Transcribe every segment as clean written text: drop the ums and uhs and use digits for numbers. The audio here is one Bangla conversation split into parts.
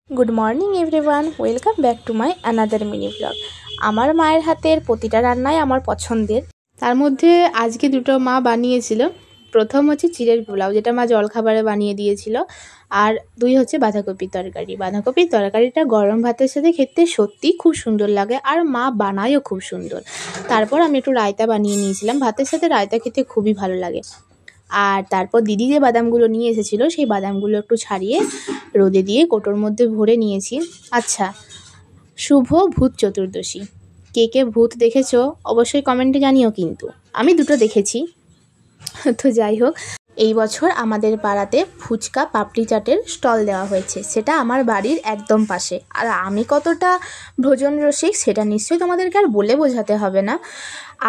Good morning everyone, welcome back to my another mini blog. আমার মায়ের হাতের প্রতিটা রান্নাই আমার পছন্দের। তার মধ্যে আজকে দুটো মা বানিয়েছিল। প্রথম হচ্ছে চিড়ের পোলাও, যেটা মা জলখাবারে বানিয়ে দিয়েছিল, আর দুই হচ্ছে বাঁধাকপির তরকারি। বাঁধাকপির তরকারিটা গরম ভাতের সাথে খেতে সত্যি খুব সুন্দর লাগে, আর মা বানায়ও খুব সুন্দর। তারপর আমি একটু রায়তা বানিয়ে নিয়েছিলাম, ভাতের সাথে রায়তা খেতে খুবই ভালো লাগে। আর তারপর দিদি যে বাদামগুলো নিয়ে এসেছিলো, সেই বাদামগুলো একটু ছাড়িয়ে রোদে দিয়ে কোটোর মধ্যে ভরে নিয়েছি। আচ্ছা, শুভ ভূত চতুর্দশী। কে কে ভূত দেখেছো অবশ্যই কমেন্টে জানিও, কিন্তু আমি দুটো দেখেছি। তো যাই হোক, এই বছর আমাদের পাড়াতে ফুচকা পাপড়ি চাটের স্টল দেওয়া হয়েছে, সেটা আমার বাড়ির একদম পাশে। আর আমি কতটা ভোজন রসিক সেটা নিশ্চয়ই তোমাদেরকে আর বলে বোঝাতে হবে না।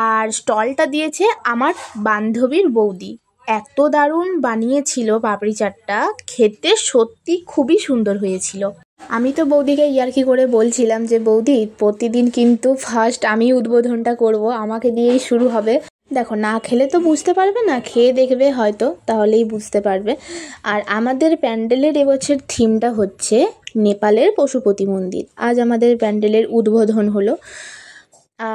আর স্টলটা দিয়েছে আমার বান্ধবীর বৌদি। এত দারুণ বানিয়েছিল পাপড়ি চাটটা, খেতে সত্যি খুবই সুন্দর হয়েছিল। আমি তো বৌদিকে ইয়ার্কি করে বলছিলাম যে বৌদি, প্রতিদিন কিন্তু ফার্স্ট আমি উদ্বোধনটা করব, আমাকে দিয়েই শুরু হবে। দেখো, না খেলে তো বুঝতে পারবে না, খেয়ে দেখবে হয়তো, তাহলেই বুঝতে পারবে। আর আমাদের প্যান্ডেলের এবছর থিমটা হচ্ছে নেপালের পশুপতি মন্দির। আজ আমাদের প্যান্ডেলের উদ্বোধন হলো।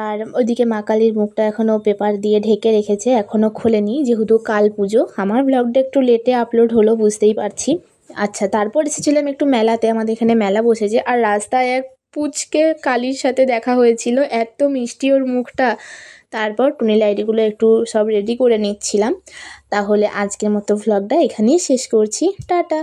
আর ওইদিকে মা কালীর মুখটা এখনও পেপার দিয়ে ঢেকে রেখেছে, এখনও খোলেনি, যেহেতু কাল পুজো। আমার ব্লগটা একটু লেটে আপলোড হলো, বুঝতেই পারছি। আচ্ছা, তারপর এসেছিলাম একটু মেলাতে, আমাদের এখানে মেলা বসেছে। আর রাস্তায় এক পুচকে কালীর সাথে দেখা হয়েছিল, এত মিষ্টি ওর মুখটা। তারপর টুনি লাইটগুলো একটু সব রেডি করে নিচ্ছিলাম। তাহলে আজকের মতো ভ্লগটা এখানেই শেষ করছি, টাটা।